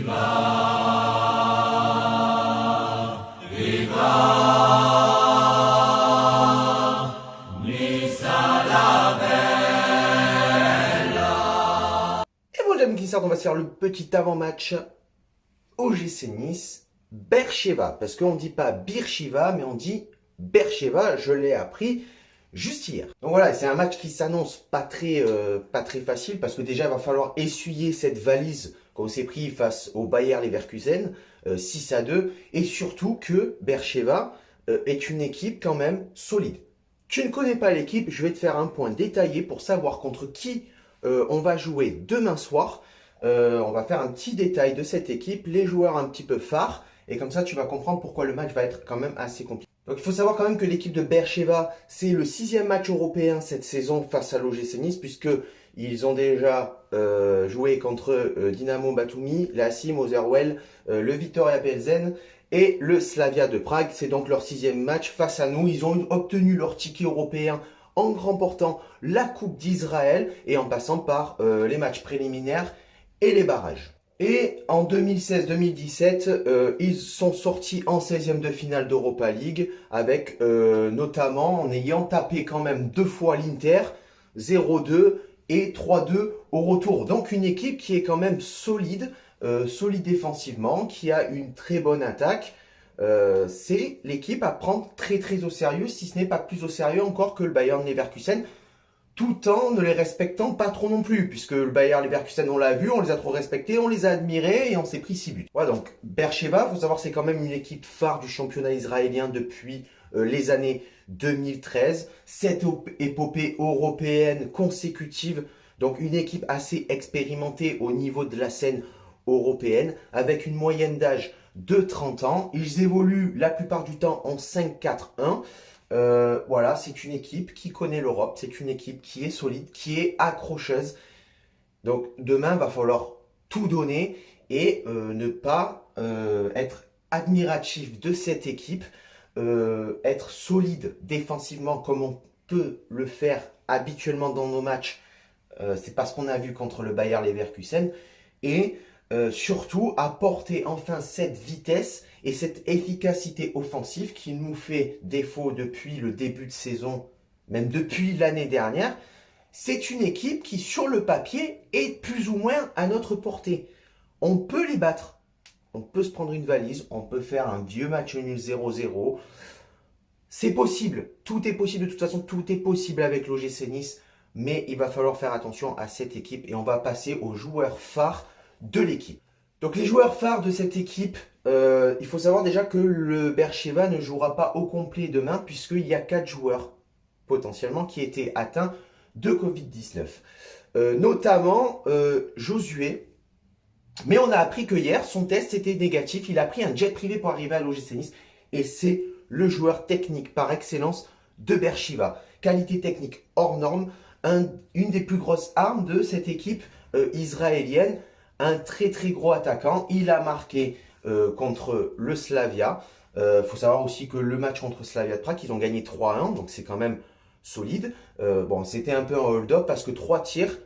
Et bon, j'aime qui sort, on va se faire le petit avant-match OGC Nice, Beersheva. Parce qu'on ne dit pas Beersheva, mais on dit Beersheva. Je l'ai appris juste hier. Donc voilà, c'est un match qui s'annonce pas très facile. Parce que déjà, il va falloir essuyer cette valise qu'on s'est pris face au Bayer Leverkusen, 6-2. Et surtout que Beersheva est une équipe quand même solide. Tu ne connais pas l'équipe, je vais te faire un point détaillé pour savoir contre qui on va jouer demain soir. On va faire un petit détail de cette équipe, les joueurs un petit peu phares, et comme ça tu vas comprendre pourquoi le match va être quand même assez compliqué. Donc il faut savoir quand même que l'équipe de Beersheva, c'est le 6e match européen cette saison face à l'OGC Nice, puisqu'ils ont déjà joué contre Dynamo Batumi, l'ASI Motherwell, le Viktoria Plzeň et le Slavia de Prague. C'est donc leur 6e match face à nous. Ils ont obtenu leur ticket européen en remportant la Coupe d'Israël et en passant par les matchs préliminaires et les barrages. Et en 2016-2017, ils sont sortis en 16e de finale d'Europa League avec notamment en ayant tapé quand même 2 fois l'Inter, 0-2 et 3-2 au retour. Donc une équipe qui est quand même solide, solide défensivement, qui a une très bonne attaque. C'est l'équipe à prendre très au sérieux, si ce n'est pas plus au sérieux encore que le Bayer Leverkusen, tout en ne les respectant pas trop non plus, puisque le Bayer Leverkusen, on l'a vu, on les a trop respectés, on les a admirés et on s'est pris 6 buts. Voilà, donc Beersheva, faut savoir, c'est quand même une équipe phare du championnat israélien depuis les années 2013. 7 épopées européennes consécutives, donc une équipe assez expérimentée au niveau de la scène européenne, avec une moyenne d'âge de 30 ans. Ils évoluent la plupart du temps en 5-4-1. Voilà, c'est une équipe qui connaît l'Europe, c'est une équipe qui est solide, qui est accrocheuse. Donc demain, il va falloir tout donner et ne pas être admiratif de cette équipe, être solide défensivement comme on peut le faire habituellement dans nos matchs. C'est pas ce qu'on a vu contre le Bayer Leverkusen. Et surtout apporter enfin cette vitesse et cette efficacité offensive qui nous fait défaut depuis le début de saison, même depuis l'année dernière. C'est une équipe qui, sur le papier, est plus ou moins à notre portée. On peut les battre. On peut se prendre une valise. On peut faire un vieux match nul 0-0. C'est possible. Tout est possible. De toute façon, tout est possible avec l'OGC Nice. Mais il va falloir faire attention à cette équipe. Et on va passer aux joueurs phares de l'équipe. Donc les joueurs phares de cette équipe, il faut savoir déjà que le Beersheva ne jouera pas au complet demain puisqu'il y a 4 joueurs potentiellement qui étaient atteints de Covid-19. Notamment Josué. Mais on a appris que hier, son test était négatif. Il a pris un jet privé pour arriver à l'OGC Nice. Et c'est le joueur technique par excellence de Beersheva. Qualité technique hors norme. Une des plus grosses armes de cette équipe israélienne. Un très gros attaquant. Il a marqué contre le Slavia. Faut savoir aussi que le match contre Slavia de Prague, ils ont gagné 3-1. Donc c'est quand même solide. Bon, c'était un peu un hold-up parce que 3 tirs,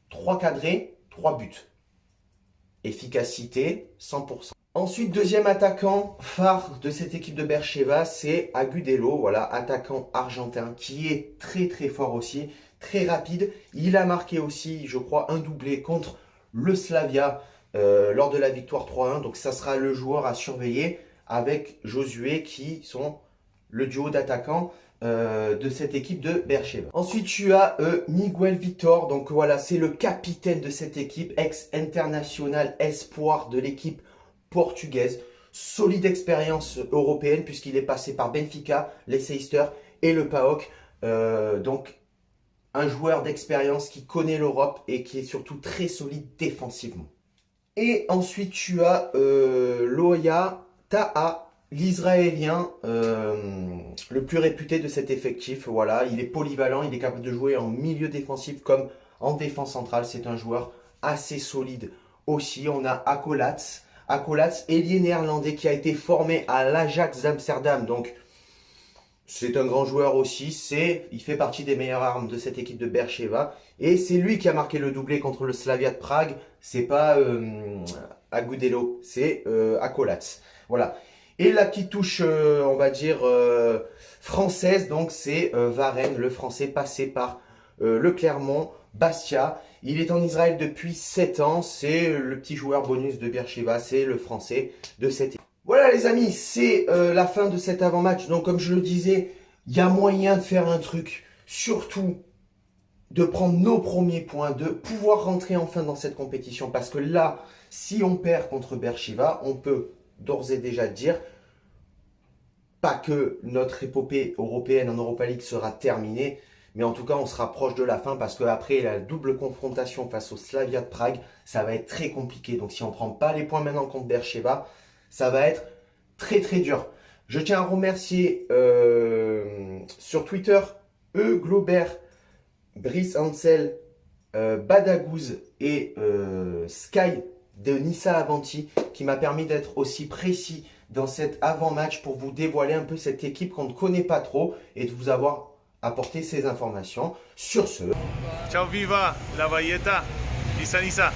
3 cadrés, 3 buts. Efficacité 100%. Ensuite, deuxième attaquant phare de cette équipe de Beersheva, c'est Agudelo. Voilà, attaquant argentin qui est très fort aussi. Très rapide. Il a marqué aussi, je crois, un doublé contre le Slavia lors de la victoire 3-1. Donc ça sera le joueur à surveiller avec Josué qui sont le duo d'attaquants de cette équipe de Beersheva. Ensuite tu as Miguel Vitor. Donc voilà, c'est le capitaine de cette équipe, ex-international espoir de l'équipe portugaise. Solide expérience européenne puisqu'il est passé par Benfica, Leicester et le PAOK. Donc un joueur d'expérience qui connaît l'Europe et qui est surtout très solide défensivement. Et ensuite, tu as Loya Taha, l'Israélien le plus réputé de cet effectif. Voilà, il est polyvalent, il est capable de jouer en milieu défensif comme en défense centrale. C'est un joueur assez solide aussi. On a Akolats, ailier néerlandais qui a été formé à l'Ajax d'Amsterdam. Donc, c'est un grand joueur aussi, il fait partie des meilleures armes de cette équipe de Beersheva. Et c'est lui qui a marqué le doublé contre le Slavia de Prague. C'est pas Agudelo, c'est Acolatz. Voilà. Et la petite touche, on va dire, française, donc c'est Varenne, le français passé par le Clermont, Bastia. Il est en Israël depuis 7 ans, c'est le petit joueur bonus de Beersheva, c'est le français de cette équipe. Voilà les amis, c'est la fin de cet avant-match. Donc comme je le disais, il y a moyen de faire un truc, surtout de prendre nos premiers points, de pouvoir rentrer enfin dans cette compétition. Parce que là, si on perd contre Beersheva, on peut d'ores et déjà dire pas que notre épopée européenne en Europa League sera terminée, mais en tout cas on sera proche de la fin parce qu'après la double confrontation face au Slavia de Prague, ça va être très compliqué. Donc si on ne prend pas les points maintenant contre Beersheva, ça va être très très dur. Je tiens à remercier sur Twitter Glaubert, Brice Ansel, Badagouz et Sky de Nissa Avanti qui m'a permis d'être aussi précis dans cet avant-match pour vous dévoiler un peu cette équipe qu'on ne connaît pas trop et de vous avoir apporté ces informations. Sur ce, Ciao viva la Valletta, Nissa Nissa.